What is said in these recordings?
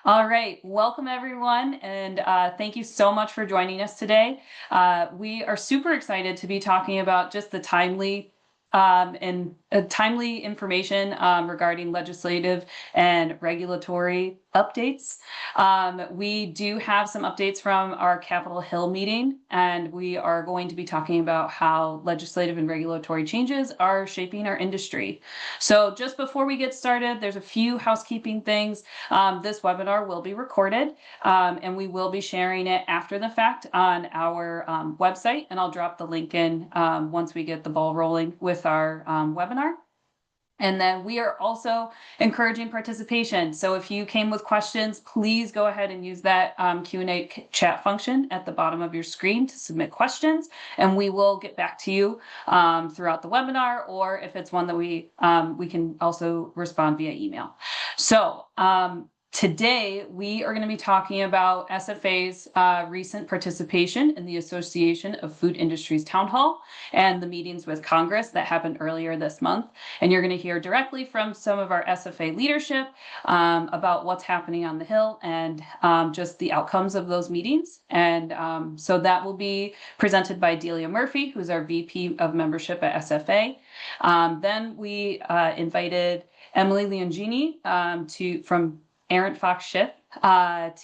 All right, welcome everyone, and thank you so much for joining us today. We are super excited to be talking about just the timely information regarding legislative and regulatory updates. We do have some updates from our Capitol Hill meeting, and we are going to be talking about how legislative and regulatory changes are shaping our industry. So just before we get started, there's a few housekeeping things. This webinar will be recorded, and we will be sharing it after the fact on our website, and I'll drop the link in once we get the ball rolling with our webinar. And then we are also encouraging participation. So if you came with questions, please go ahead and use that Q&A chat function at the bottom of your screen to submit questions, and we will get back to you throughout the webinar, or if it's one that we can also respond via email. So today, we are going to be talking about SFA's recent participation in the Association of Food Industries Town Hall and the meetings with Congress that happened earlier this month. And you're going to hear directly from some of our SFA leadership about what's happening on the Hill and just the outcomes of those meetings. And so that will be presented by Delia Murphy, who's our VP of Membership at SFA. Then we invited Emily Leongini from ArentFox Schiff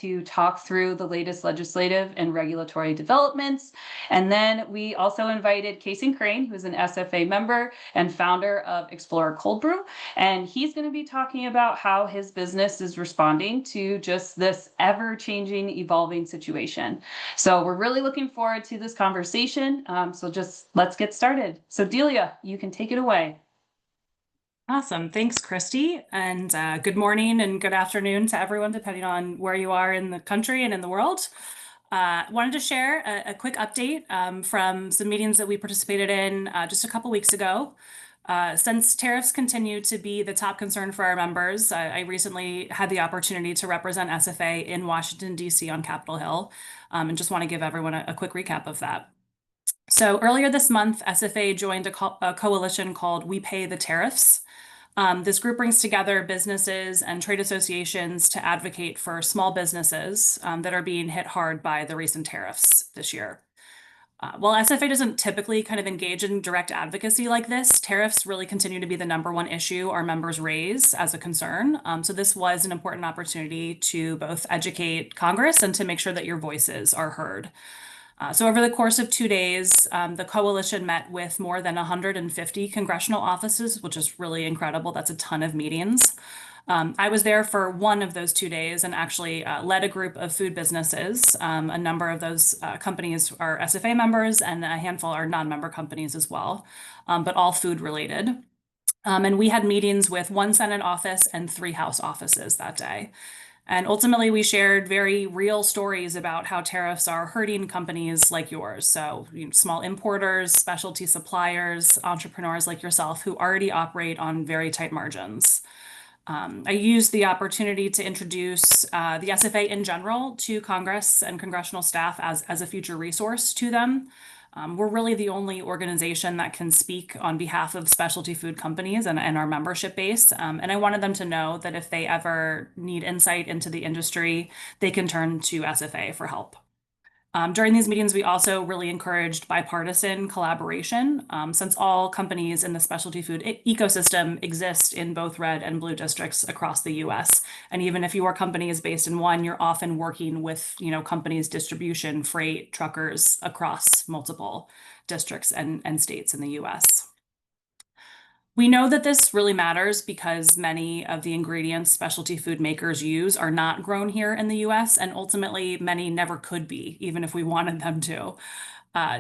to talk through the latest legislative and regulatory developments. And then we also invited Cason, who's an SFA member and founder of Explorer Cold Brew. And he's going to be talking about how his business is responding to just this ever-changing, evolving situation. So we're really looking forward to this conversation. So just let's get started. So Delia, you can take it away. Awesome. Thanks, Christy. And good morning and good afternoon to everyone, depending on where you are in the country and in the world. Wanted to share a quick update from some meetings that we participated in just a couple weeks ago. Since tariffs continue to be the top concern for our members, I recently had the opportunity to represent SFA in Washington, D.C. on Capitol Hill, and just want to give everyone a quick recap of that. So earlier this month, SFA joined a coalition called We Pay the Tariffs. This group brings together businesses and trade associations to advocate for small businesses that are being hit hard by the recent tariffs this year. While SFA doesn't typically kind of engage in direct advocacy like this, tariffs really continue to be the #1 issue our members raise as a concern. So this was an important opportunity to both educate Congress and to make sure that your voices are heard. So over the course of 2 days, the coalition met with more than 150 congressional offices, which is really incredible. That's a ton of meetings. I was there for one of those 2 days and actually led a group of food businesses. A number of those companies are SFA members and a handful are non-member companies as well, but all food related. And we had meetings with 1 Senate office and 3 House offices that day. And ultimately, we shared very real stories about how tariffs are hurting companies like yours. So small importers, specialty suppliers, entrepreneurs like yourself who already operate on very tight margins. I used the opportunity to introduce the SFA in general to Congress and congressional staff as a future resource to them. We're really the only organization that can speak on behalf of specialty food companies and our membership base. And I wanted them to know that if they ever need insight into the industry, they can turn to SFA for help. During these meetings, we also really encouraged bipartisan collaboration, since all companies in the specialty food ecosystem exist in both red and blue districts across the US. And even if your company is based in one, you're often working with, companies, distribution, freight, truckers across multiple districts and states in the US. We know that this really matters because many of the ingredients specialty food makers use are not grown here in the US, and ultimately many never could be, even if we wanted them to.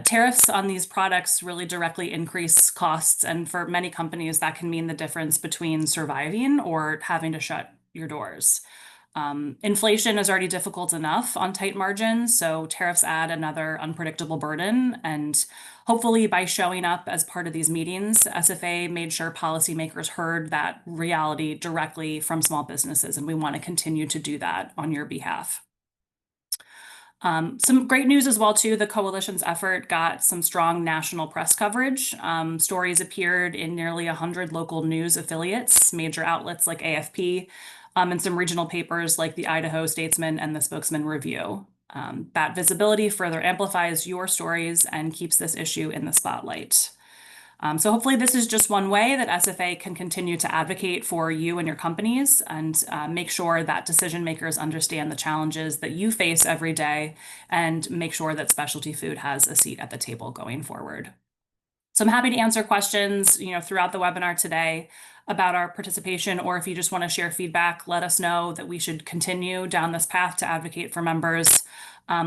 Tariffs on these products really directly increase costs, and for many companies, that can mean the difference between surviving or having to shut your doors. Inflation is already difficult enough on tight margins, so tariffs add another unpredictable burden. And hopefully, by showing up as part of these meetings, SFA made sure policymakers heard that reality directly from small businesses, and we want to continue to do that on your behalf. Some great news as well, too. The coalition's effort got some strong national press coverage. Stories appeared in nearly 100 local news affiliates, major outlets like AFP, and some regional papers like the Idaho Statesman and the Spokesman Review. That visibility further amplifies your stories and keeps this issue in the spotlight. So hopefully this is just one way that SFA can continue to advocate for you and your companies and make sure that decision makers understand the challenges that you face every day and make sure that specialty food has a seat at the table going forward. So I'm happy to answer questions, throughout the webinar today about our participation, or if you just want to share feedback, let us know that we should continue down this path to advocate for members.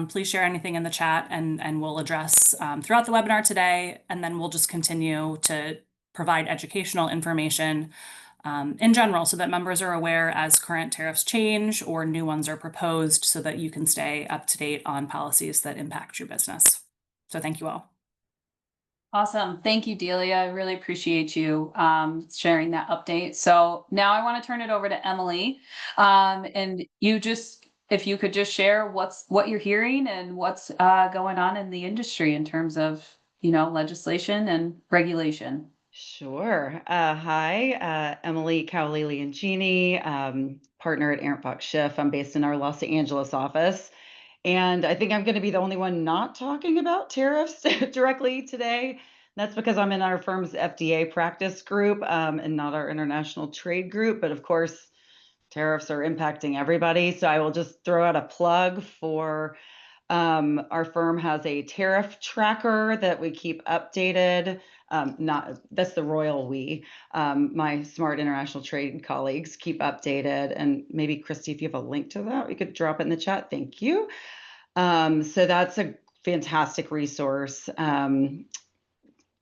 Please share anything in the chat and we'll address throughout the webinar today, and then we'll just continue to provide educational information in general so that members are aware as current tariffs change or new ones are proposed so that you can stay up to date on policies that impact your business. So thank you all. Awesome. Thank you, Delia. I really appreciate you sharing that update. So now I want to turn it over to Emily. And if you could just share what you're hearing and what's going on in the industry in terms of, legislation and regulation. Sure. Hi, Emily Cowley Leongini, partner at ArentFox Schiff. I'm based in our Los Angeles office. And I think I'm going to be the only one not talking about tariffs directly today. That's because I'm in our firm's FDA practice group and not our international trade group. But of course, tariffs are impacting everybody. So I will just throw out a plug for our firm has a tariff tracker that we keep updated. That's the royal we. My smart international trade colleagues keep updated. And maybe Christy, if you have a link to that, we could drop it in the chat. Thank you. So that's a fantastic resource.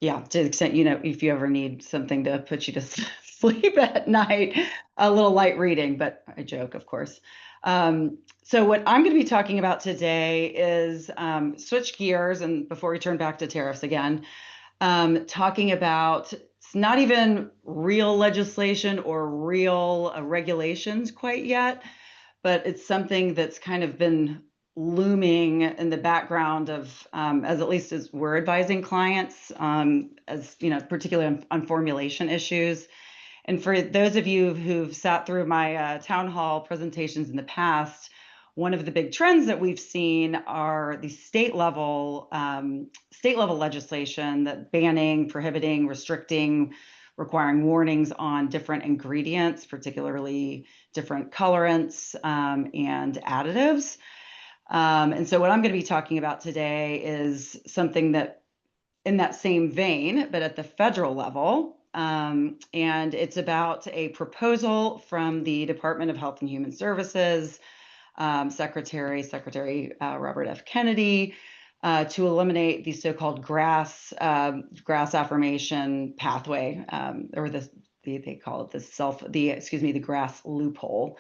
Yeah, to the extent, if you ever need something to put you to sleep at night, a little light reading, but I joke, of course. So what I'm going to be talking about today is switch gears, and before we turn back to tariffs again, talking about it's not even real legislation or real regulations quite yet, but it's something that's kind of been looming in the background of, as at least as we're advising clients, as particularly on formulation issues. And for those of you who've sat through my town hall presentations in the past, one of the big trends that we've seen are the state level legislation that banning, prohibiting, restricting, requiring warnings on different ingredients, particularly different colorants and additives. And so what I'm going to be talking about today is something that in that same vein, but at the federal level. And it's about a proposal from the Department of Health and Human Services, Secretary Robert F. Kennedy, to eliminate the so-called grass affirmation pathway, or they call it the grass loophole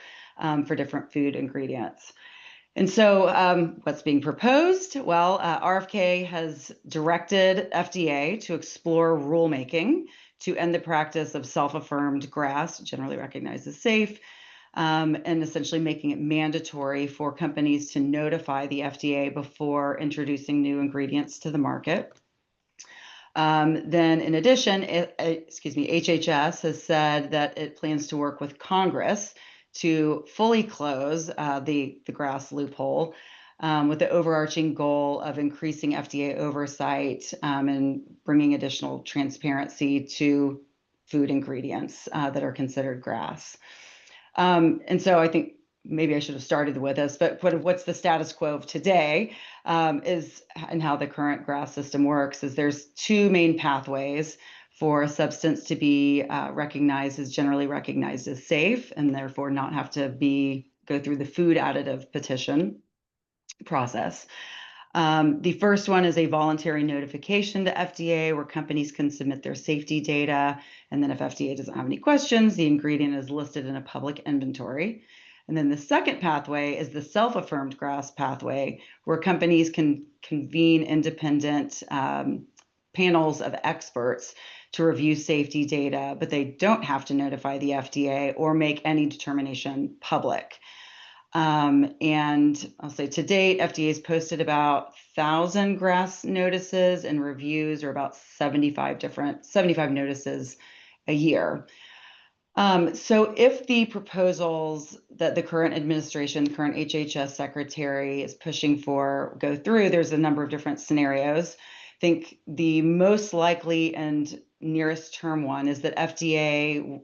for different food ingredients. And so what's being proposed? Well, RFK has directed FDA to explore rulemaking to end the practice of self-affirmed grass, generally recognized as safe, and essentially making it mandatory for companies to notify the FDA before introducing new ingredients to the market. Then in addition, HHS has said that it plans to work with Congress to fully close the grass loophole with the overarching goal of increasing FDA oversight and bringing additional transparency to food ingredients that are considered grass. And so I think maybe I should have started with this, but what's the status quo of today and how the current grass system works is there's two main pathways for a substance to be generally recognized as safe, and therefore not have to go through the food additive petition process. The first one is a voluntary notification to FDA where companies can submit their safety data. And then if FDA doesn't have any questions, the ingredient is listed in a public inventory. And then the second pathway is the self-affirmed grass pathway, where companies can convene independent panels of experts to review safety data, but they don't have to notify the FDA or make any determination public. And I'll say to date, FDA has posted about 1,000 grass notices and reviews, or about 75 notices a year. So if the proposals that the current administration, current HHS secretary is pushing for go through, there's a number of different scenarios. I think the most likely and nearest term one is that FDA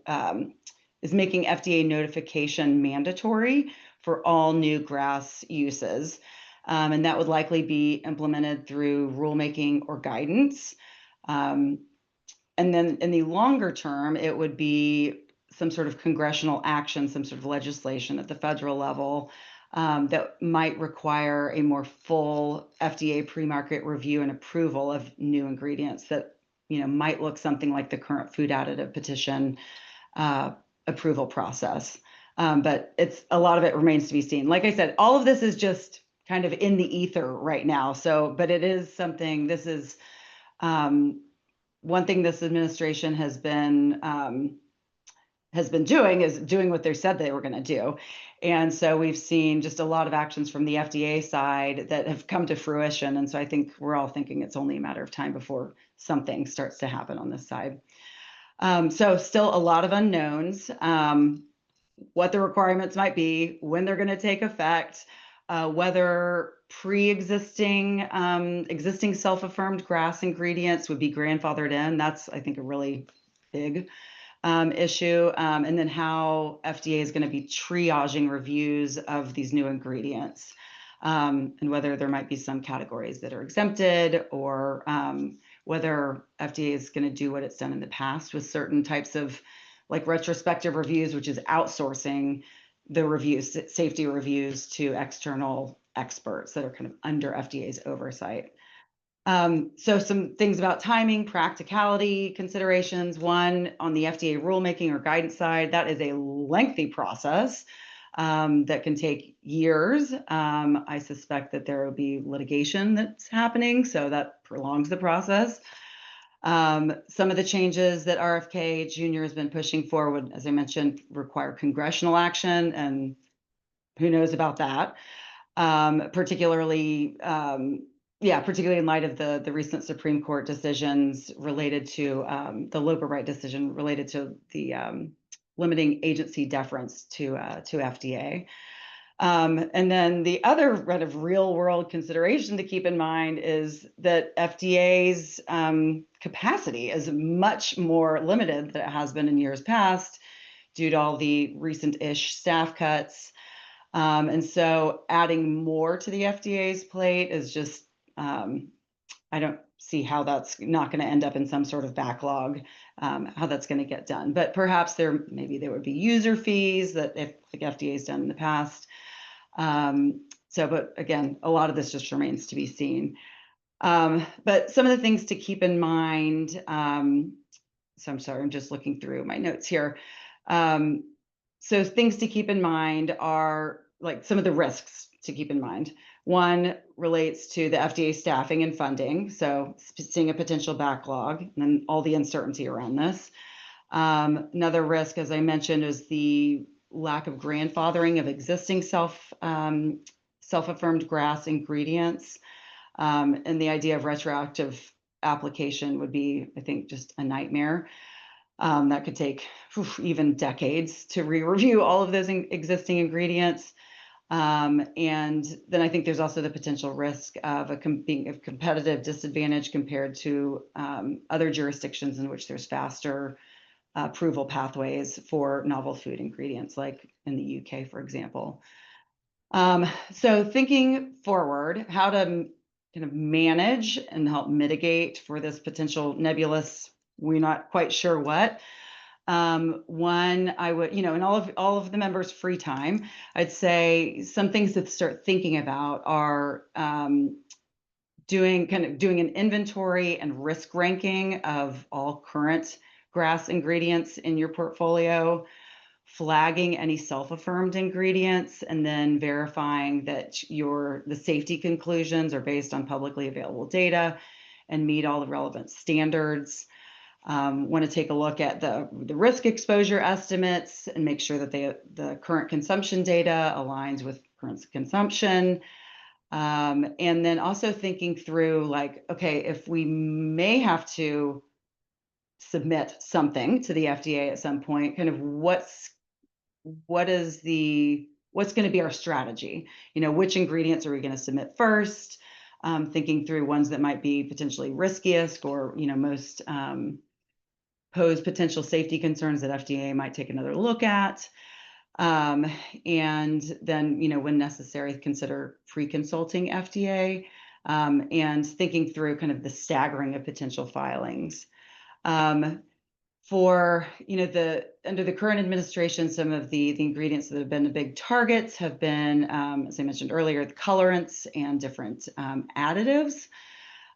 is making FDA notification mandatory for all new grass uses. And that would likely be implemented through rulemaking or guidance. And then in the longer term, it would be some sort of congressional action, some sort of legislation at the federal level that might require a more full FDA pre-market review and approval of new ingredients that might look something like the current food additive petition approval process. But a lot of it remains to be seen. Like I said, all of this is just kind of in the ether right now. So, but it is something. This is one thing this administration has been doing is doing what they said they were going to do. And so we've seen just a lot of actions from the FDA side that have come to fruition. And so I think we're all thinking it's only a matter of time before something starts to happen on this side. So still a lot of unknowns, what the requirements might be, when they're going to take effect, whether pre-existing existing self-affirmed grass ingredients would be grandfathered in. That's, I think, a really big issue. And then how FDA is going to be triaging reviews of these new ingredients, and whether there might be some categories that are exempted, or whether FDA is going to do what it's done in the past with certain types of like retrospective reviews, which is outsourcing the reviews, safety reviews, to external experts that are kind of under FDA's oversight. So some things about timing, practicality considerations. One, on the FDA rulemaking or guidance side, that is a lengthy process that can take years. I suspect that there will be litigation that's happening, so that prolongs the process. Some of the changes that RFK Jr. has been pushing forward, as I mentioned, require congressional action, and who knows about that. Particularly in light of the recent Supreme Court decisions related to the Loper Bright decision related to the limiting agency deference to FDA. And then the other kind of real world consideration to keep in mind is that FDA's capacity is much more limited than it has been in years past due to all the recent-ish staff cuts. And so adding more to the FDA's plate is just, I don't see how that's not going to end up in some sort of backlog, how that's going to get done. But perhaps maybe there would be user fees that if like FDA's done in the past. But again, a lot of this just remains to be seen. But some of the things to keep in mind, so I'm sorry, I'm just looking through my notes here. So things to keep in mind are like some of the risks to keep in mind. One relates to the FDA staffing and funding, so seeing a potential backlog and then all the uncertainty around this. Another risk, as I mentioned, is the lack of grandfathering of existing self-affirmed grass ingredients. And the idea of retroactive application would be, I think, just a nightmare. That could take even decades to re-review all of those existing ingredients. And then I think there's also the potential risk of being a competitive disadvantage compared to other jurisdictions in which there's faster approval pathways for novel food ingredients, like in the UK, for example. So thinking forward, how to kind of manage and help mitigate for this potential nebulous, we're not quite sure what. One, I would, in all of the members' free time, I'd say some things to start thinking about are doing an inventory and risk ranking of all current grass ingredients in your portfolio, flagging any self-affirmed ingredients, and then verifying that the safety conclusions are based on publicly available data and meet all the relevant standards. Want to take a look at the risk exposure estimates and make sure that the current consumption data aligns with current consumption. And then also thinking through, like, okay, if we may have to submit something to the FDA at some point, kind of what's going to be our strategy? Which ingredients are we going to submit first? Thinking through ones that might be potentially riskiest or most pose potential safety concerns that FDA might take another look at. And then, when necessary, consider pre-consulting FDA, and thinking through kind of the staggering of potential filings. For under the current administration, some of the ingredients that have been the big targets have been, as I mentioned earlier, the colorants and different additives.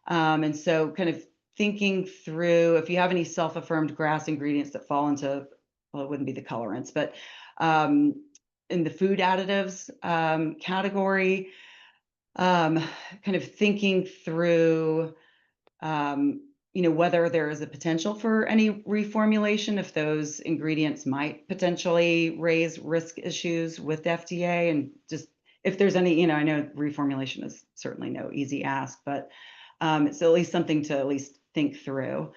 And so kind of thinking through if you have any self-affirmed GRAS ingredients that fall into, well, it wouldn't be the colorants, but in the food additives category, kind of thinking through whether there is a potential for any reformulation, if those ingredients might potentially raise risk issues with FDA, and just if there's any, I know reformulation is certainly no easy ask, but it's at least something to at least think through.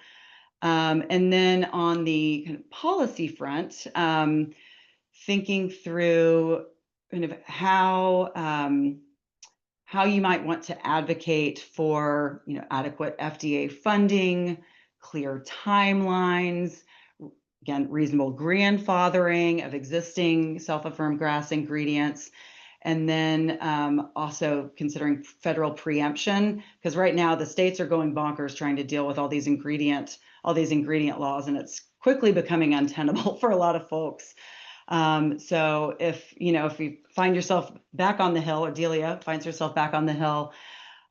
And then on the kind of policy front, thinking through kind of how you might want to advocate for adequate FDA funding, clear timelines, again, reasonable grandfathering of existing self-affirmed GRAS ingredients, and then also considering federal preemption, because right now the states are going bonkers trying to deal with all these ingredient laws, and it's quickly becoming untenable for a lot of folks. So if you find yourself back on the Hill, or Delia finds herself back on the Hill,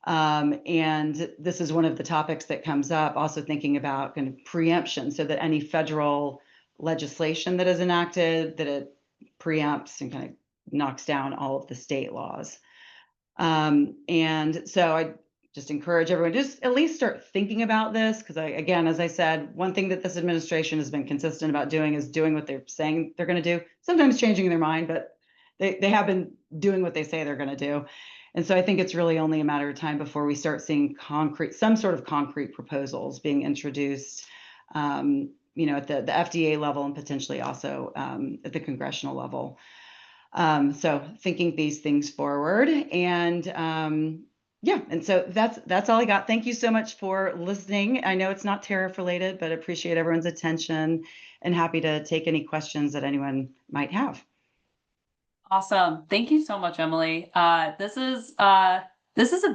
and this is one of the topics that comes up, also thinking about kind of preemption, so that any federal legislation that is enacted, that it preempts and kind of knocks down all of the state laws. And so I just encourage everyone to just at least start thinking about this, because again, as I said, one thing that this administration has been consistent about doing is doing what they're saying they're going to do, sometimes changing their mind, but they have been doing what they say they're going to do. And so I think it's really only a matter of time before we start seeing some sort of concrete proposals being introduced, at the FDA level, and potentially also at the congressional level. So thinking these things forward, and yeah, and so that's all I got. Thank you so much for listening. I know it's not tariff related, but I appreciate everyone's attention and happy to take any questions that anyone might have. Awesome. Thank you so much, Emily. This is a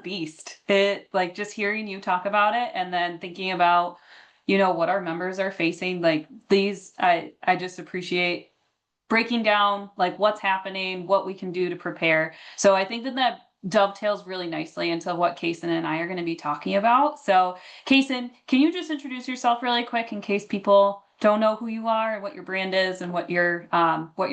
beast. It, like, just hearing you talk about it and then thinking about, what our members are facing, like these, I just appreciate breaking down like what's happening, what we can do to prepare. So I think that dovetails really nicely into what Cason and I are going to be talking about. So Cason, can you just introduce yourself really quick in case people don't know who you are and what your brand is and what you're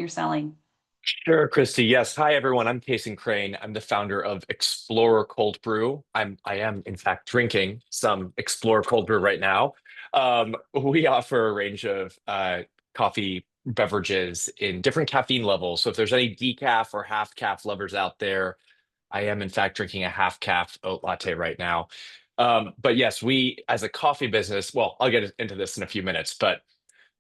selling? Sure, Christy. Yes. Hi, everyone. I'm Cason Crane. I'm the founder of Explorer Cold Brew. I am, in fact, drinking some Explorer Cold Brew right now. We offer a range of coffee beverages in different caffeine levels. So if there's any decaf or half calf lovers out there, I am, in fact, drinking a half calf oat latte right now. But yes, we, as a coffee business, well, I'll get into this in a few minutes, but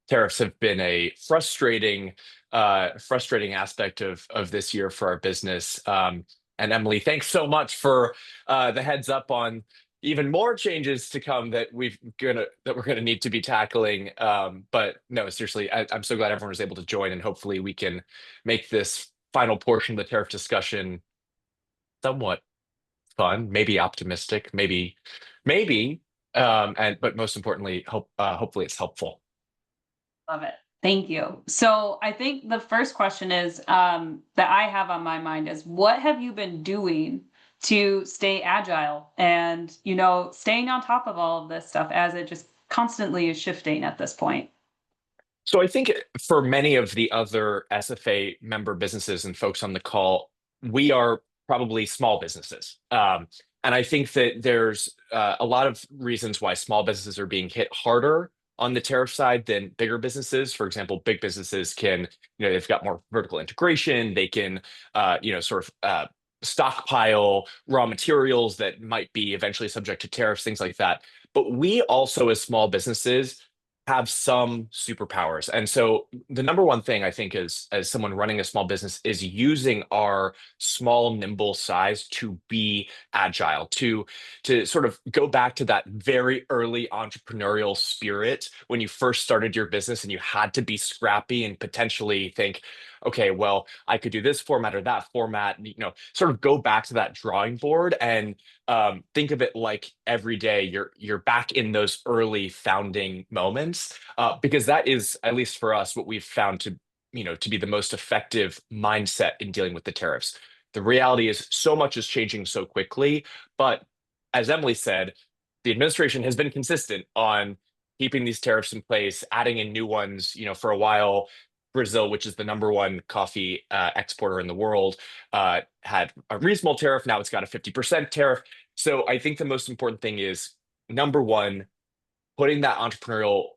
tariffs have been a frustrating aspect of this year for our business. And Emily, thanks so much for the heads up on even more changes to come that we're gonna need to be tackling. But no, seriously, I'm so glad everyone was able to join, and hopefully we can make this final portion of the tariff discussion somewhat fun, maybe optimistic, maybe, but most importantly, hopefully it's helpful. Love it. Thank you. So I think the first question is that I have on my mind is, what have you been doing to stay agile and, staying on top of all of this stuff as it just constantly is shifting at this point? So I think for many of the other SFA member businesses and folks on the call, we are probably small businesses. And I think that there's a lot of reasons why small businesses are being hit harder on the tariff side than bigger businesses. For example, big businesses can, they've got more vertical integration. They can, stockpile raw materials that might be eventually subject to tariffs, things like that. But we also, as small businesses, have some superpowers. And so the number one thing I think is, as someone running a small business, is using our small, nimble size to be agile, to sort of go back to that very early entrepreneurial spirit when you first started your business and you had to be scrappy and potentially think, okay, well, I could do this format or that format, sort of go back to that drawing board and think of it like every day you're back in those early founding moments, because that is, at least for us, what we've found to be the most effective mindset in dealing with the tariffs. The reality is so much is changing so quickly, but as Emily said, the administration has been consistent on keeping these tariffs in place, adding in new ones. For a while, Brazil, which is the number one coffee exporter in the world, had a reasonable tariff. Now it's got a 50% tariff. So I think the most important thing is, number one, putting that entrepreneurial,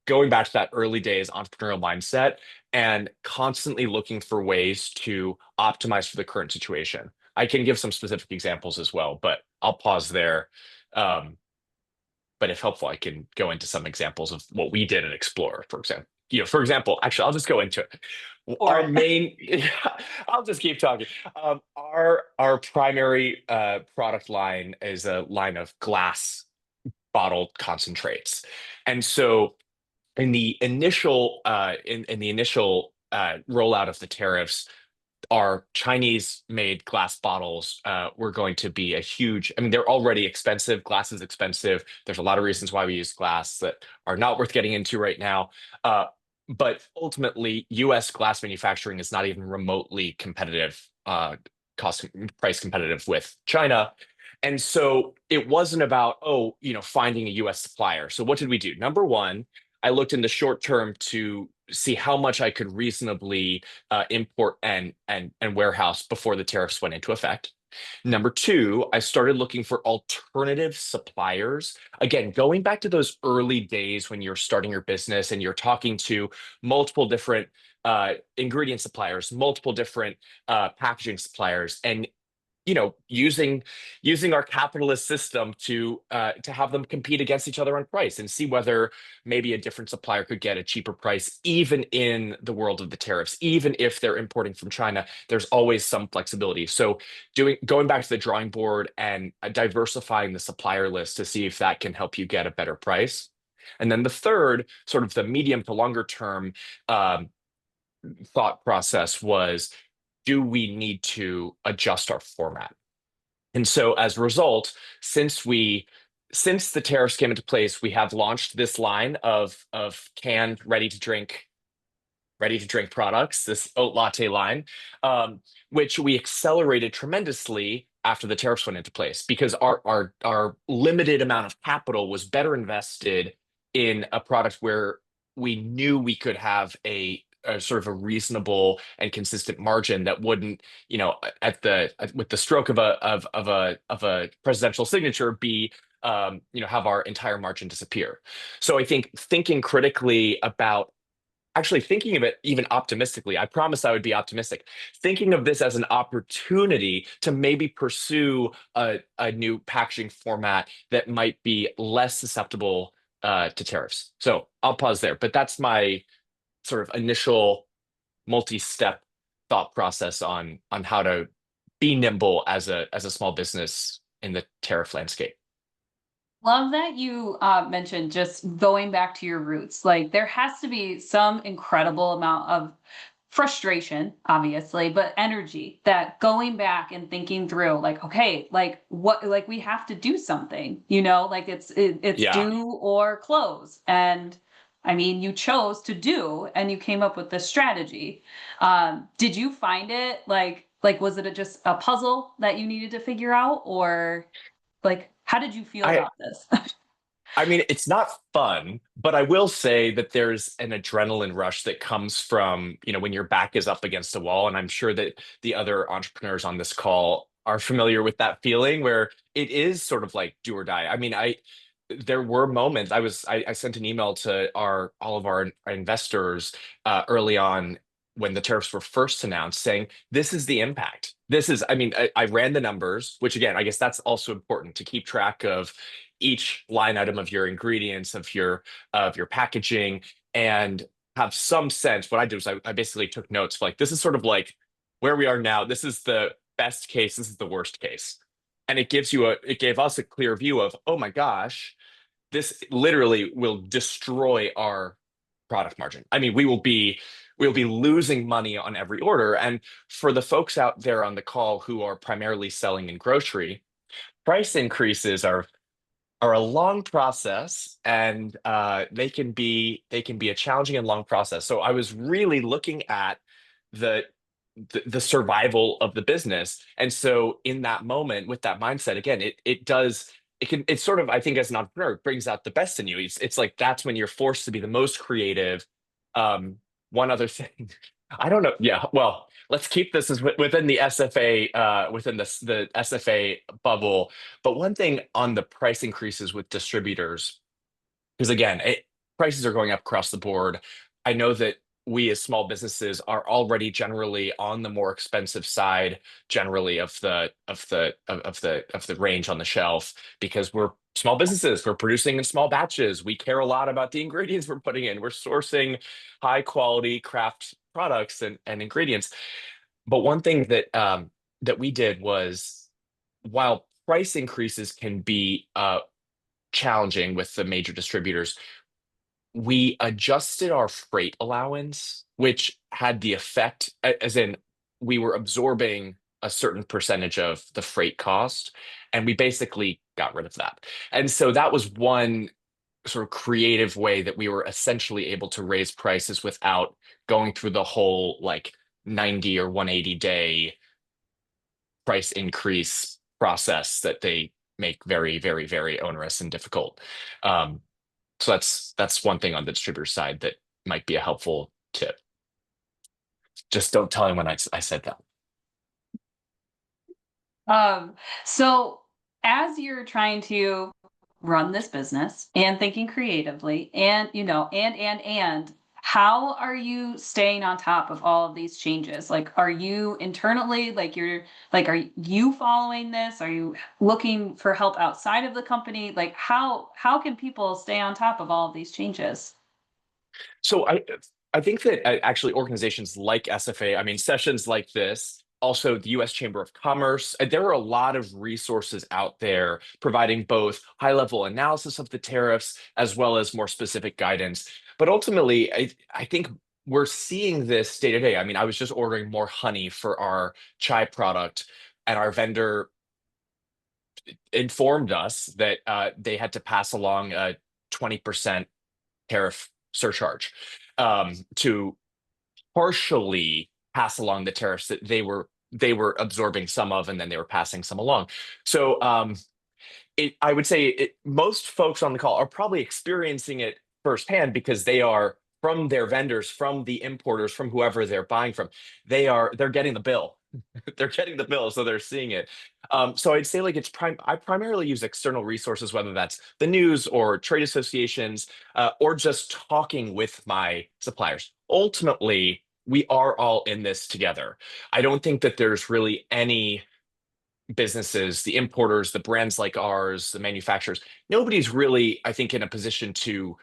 going back to that early days entrepreneurial mindset and constantly looking for ways to optimize for the current situation. I can give some specific examples as well, but I'll pause there. But if helpful, I can go into some examples of what we did at Explorer, for example. Actually, I'll just go into it. Our main, I'll just keep talking. Our primary product line is a line of glass bottled concentrates, and so in the initial rollout of the tariffs, our Chinese made glass bottles were going to be a huge, I mean, they're already expensive. Glass is expensive. There's a lot of reasons why we use glass that are not worth getting into right now. But ultimately, US glass manufacturing is not even remotely competitive, price competitive with China. And so it wasn't about, finding a US supplier. So what did we do? Number one, I looked in the short term to see how much I could reasonably import and warehouse before the tariffs went into effect. Number two, I started looking for alternative suppliers. Again, going back to those early days when you're starting your business and you're talking to multiple different ingredient suppliers, multiple different packaging suppliers, and using our capitalist system to have them compete against each other on price and see whether maybe a different supplier could get a cheaper price, even in the world of the tariffs. Even if they're importing from China, there's always some flexibility. So going back to the drawing board and diversifying the supplier list to see if that can help you get a better price. And then the third, sort of the medium to longer term thought process was, do we need to adjust our format? And so as a result, since the tariffs came into place, we have launched this line of canned ready to drink products, this oat latte line, which we accelerated tremendously after the tariffs went into place, because our limited amount of capital was better invested in a product where we knew we could have a sort of a reasonable and consistent margin that wouldn't, with the stroke of a presidential signature, be have our entire margin disappear. So I think thinking of it even optimistically, I promised I would be optimistic, thinking of this as an opportunity to maybe pursue a new packaging format that might be less susceptible to tariffs. So I'll pause there, but that's my sort of initial multi-step thought process on how to be nimble as a small business in the tariff landscape. Love that you mentioned just going back to your roots. Like, there has to be some incredible amount of frustration, obviously, but energy that going back and thinking through, like, okay, like what, like we have to do something, like it's Yeah. do or close. And I mean, you chose to do, and you came up with this strategy. Did you find it like was it just a puzzle that you needed to figure out, or like, how did you feel I about this? I mean, it's not fun, but I will say that there's an adrenaline rush that comes from, when your back is up against a wall. And I'm sure that the other entrepreneurs on this call are familiar with that feeling, where it is sort of like do or die. I mean, there were moments I sent an email to all of our investors early on when the tariffs were first announced, saying this is the impact. This is, I mean, I ran the numbers, which again, I guess that's also important to keep track of each line item of your ingredients, of your packaging, and have some sense. What I did was I basically took notes, like this is sort of like where we are now. This is the best case. This is the worst case, and it gave us a clear view of, oh my gosh, this literally will destroy our product margin. I mean, we'll be losing money on every order. And for the folks out there on the call who are primarily selling in grocery, price increases are a long process, and they can be a challenging and long process. So I was really looking at the the survival of the business. And so in that moment, with that mindset, again, it's sort of, I think, as an entrepreneur, it brings out the best in you. It's like that's when you're forced to be the most creative. One other thing, I don't know. Yeah, well, let's keep this as within the SFA, within the SFA bubble. But one thing on the price increases with distributors, because again, prices are going up across the board. I know that we as small businesses are already generally on the more expensive side, generally of the range on the shelf, because we're small businesses. We're producing in small batches. We care a lot about the ingredients we're putting in. We're sourcing high quality craft products and ingredients. But one thing that we did was, while price increases can be challenging with the major distributors, we adjusted our freight allowance, which had the effect, as in we were absorbing a certain percentage of the freight cost, and we basically got rid of that. And so that was one sort of creative way that we were essentially able to raise prices without going through the whole like 90 or 180 day price increase process that they make very, very, very onerous and difficult. So that's one thing on the distributor side that might be a helpful tip. Just don't tell anyone I said that. So as you're trying to run this business and thinking creatively, and how are you staying on top of all of these changes? Like, are you internally, are you following this? Are you looking for help outside of the company? Like, how can people stay on top of all of these changes? So I think that actually organizations like SFA, I mean, sessions like this, also the US Chamber of Commerce, there are a lot of resources out there providing both high level analysis of the tariffs as well as more specific guidance. But ultimately, I think we're seeing this day to day. I mean, I was just ordering more honey for our chai product, and our vendor informed us that they had to pass along a 20% tariff surcharge to partially pass along the tariffs that they were absorbing some of, and then they were passing some along. So I would say most folks on the call are probably experiencing it firsthand, because they are from their vendors, from the importers, from whoever they're buying from. They're getting the bill. They're getting the bill, so they're seeing it. So I'd say, like, I primarily use external resources, whether that's the news or trade associations, or just talking with my suppliers. Ultimately, we are all in this together. I don't think that there's really any businesses, the importers, the brands like ours, the manufacturers, nobody's really, I think, in a position to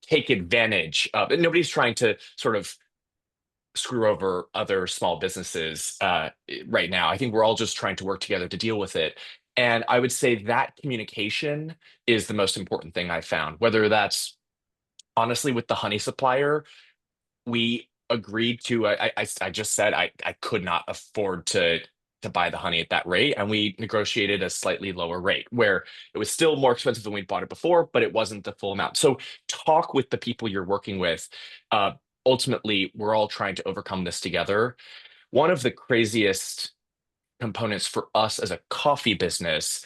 take advantage of it. Nobody's trying to sort of screw over other small businesses right now. I think we're all just trying to work together to deal with it. And I would say that communication is the most important thing I found, whether that's honestly with the honey supplier. We agreed to, I just said I could not afford to buy the honey at that rate, and we negotiated a slightly lower rate where it was still more expensive than we'd bought it before, but it wasn't the full amount. So talk with the people you're working with. Ultimately, we're all trying to overcome this together. One of the craziest components for us as a coffee business,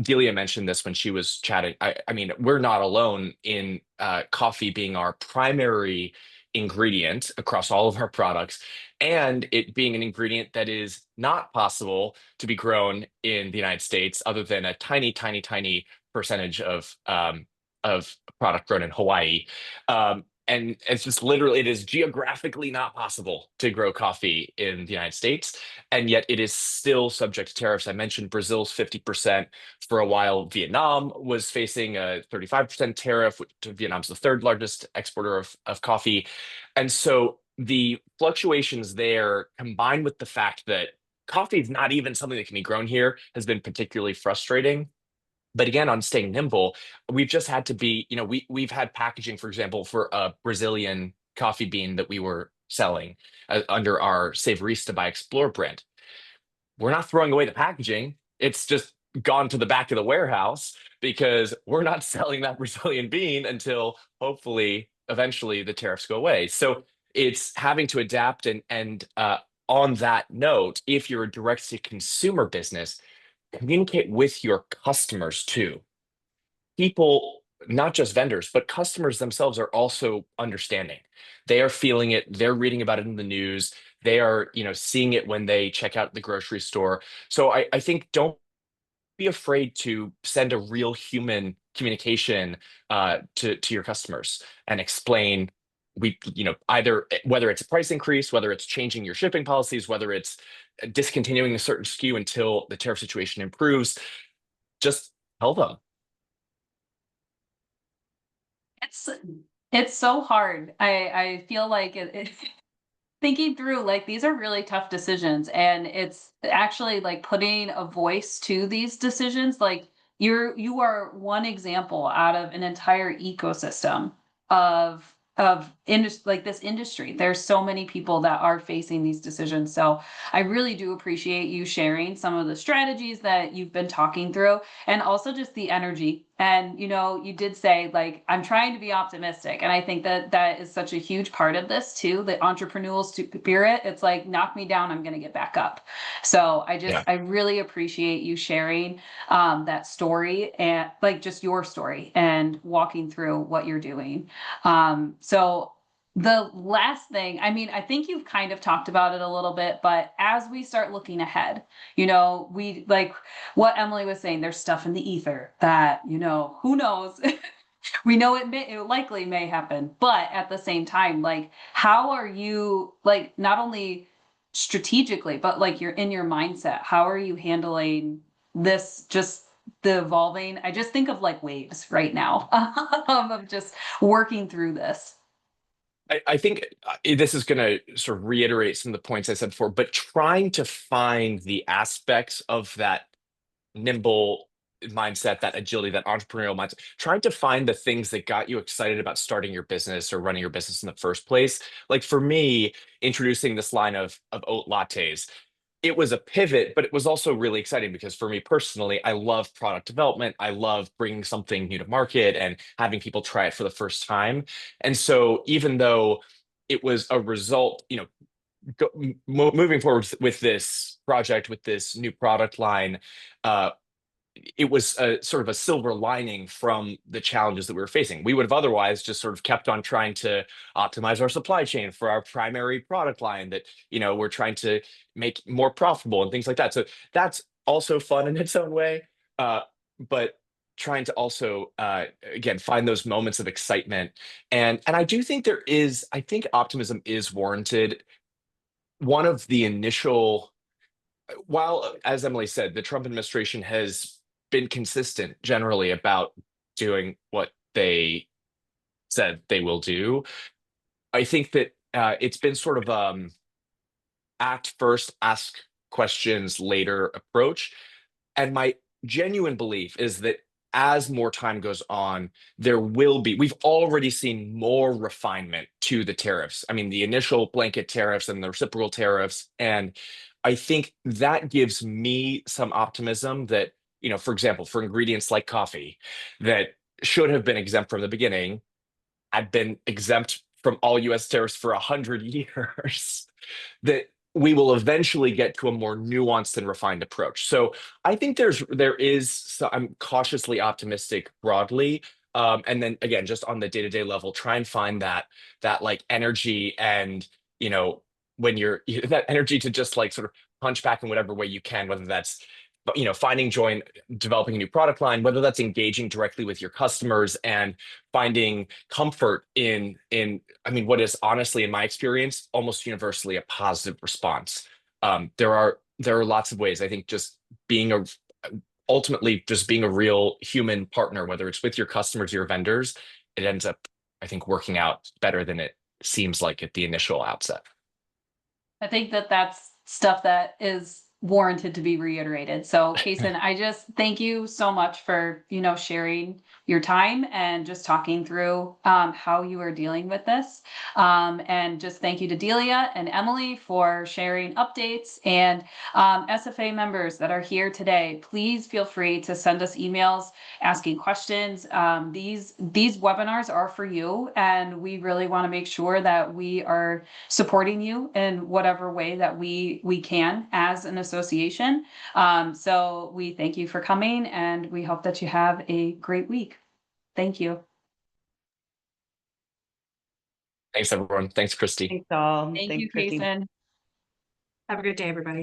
Delia mentioned this when she was chatting. I mean, we're not alone in coffee being our primary ingredient across all of our products, and it being an ingredient that is not possible to be grown in the United States, other than a tiny, tiny, tiny percentage of product grown in Hawaii. and it's just literally, it is geographically not possible to grow coffee in the United States, and yet it is still subject to tariffs. I mentioned Brazil's 50%. For a while, Vietnam was facing a 35% tariff, which Vietnam's the third largest exporter of coffee. And so the fluctuations there, combined with the fact that coffee is not even something that can be grown here, has been particularly frustrating. But again, on staying nimble, we've just had to be, we've had packaging, for example, for a Brazilian coffee bean that we were selling under our Savorista by Explore brand. We're not throwing away the packaging. It's just gone to the back of the warehouse because we're not selling that Brazilian bean until hopefully eventually the tariffs go away. So it's having to adapt, and on that note, if you're a direct to consumer business, communicate with your customers too. People, not just vendors, but customers themselves are also understanding. They are feeling it. They're reading about it in the news. They are, seeing it when they check out the grocery store. So I think don't be afraid to send a real human communication to your customers and explain either whether it's a price increase, whether it's changing your shipping policies, whether it's discontinuing a certain SKU until the tariff situation improves. Just tell them. It's it's so hard. I feel like thinking through, like, these are really tough decisions, and it's actually like putting a voice to these decisions. Like, you are one example out of an entire ecosystem of like this industry. There's so many people that are facing these decisions. So I really do appreciate you sharing some of the strategies that you've been talking through, and also just the energy. And you did say, like, I'm trying to be optimistic, and I think that that is such a huge part of this too, the entrepreneurial spirit. It's like, knock me down, I'm going to get back up. So Yeah. I really appreciate you sharing that story, and like just your story and walking through what you're doing. So the last thing, I mean, I think you've kind of talked about it a little bit, but as we start looking ahead, we like what Emily was saying, there's stuff in the ether that, who knows? We know it likely may happen, but at the same time, like, how are you, like, not only strategically, but like you're in your mindset, how are you handling this, just the evolving? I just think of like waves right now of just working through this. I think this is going to sort of reiterate some of the points I said before, but trying to find the aspects of that nimble mindset, that agility, that entrepreneurial mindset, trying to find the things that got you excited about starting your business or running your business in the first place. Like for me, introducing this line of oat lattes, it was a pivot, but it was also really exciting because for me personally, I love product development. I love bringing something new to market and having people try it for the first time. And so even though it was a result, moving forward with this project, with this new product line, uh, it was a sort of a silver lining from the challenges that we were facing. We would have otherwise just sort of kept on trying to optimize our supply chain for our primary product line that, we're trying to make more profitable and things like that. So that's also fun in its own way. But trying to also, again, find those moments of excitement. And I do think I think optimism is warranted. One of the initial, while, as Emily said, the Trump administration has been consistent generally about doing what they said they will do, I think that it's been sort of act first, ask questions later approach. And my genuine belief is that as more time goes on, we've already seen more refinement to the tariffs. I mean, the initial blanket tariffs and the reciprocal tariffs. And I think that gives me some optimism that, for example, for ingredients like coffee that should have been exempt from the beginning, had been exempt from all US tariffs for 100 years, that we will eventually get to a more nuanced and refined approach. So I think I'm cautiously optimistic broadly. And then again, just on the day-to-day level, try and find that like energy and, when that energy to just like sort of punch back in whatever way you can, whether that's finding joy in developing a new product line, whether that's engaging directly with your customers and finding comfort in what is honestly, in my experience, almost universally a positive response. There are lots of ways. I think just ultimately just being a real human partner, whether it's with your customers or your vendors, it ends up, I think, working out better than it seems like at the initial outset. I think that that's stuff that is warranted to be reiterated. So, Cason, I just thank you so much for, sharing your time and just talking through how you are dealing with this. And just thank you to Delia and Emily for sharing updates. And SFA members that are here today, please feel free to send us emails asking questions. These webinars are for you, and we really want to make sure that we are supporting you in whatever way that we can as an association. So we thank you for coming, and we hope that you have a great week. Thank you. Thanks, everyone. Thanks, Christy. Thanks all. Thank Thanks, you, Christy. Cason. Have a good day, everybody.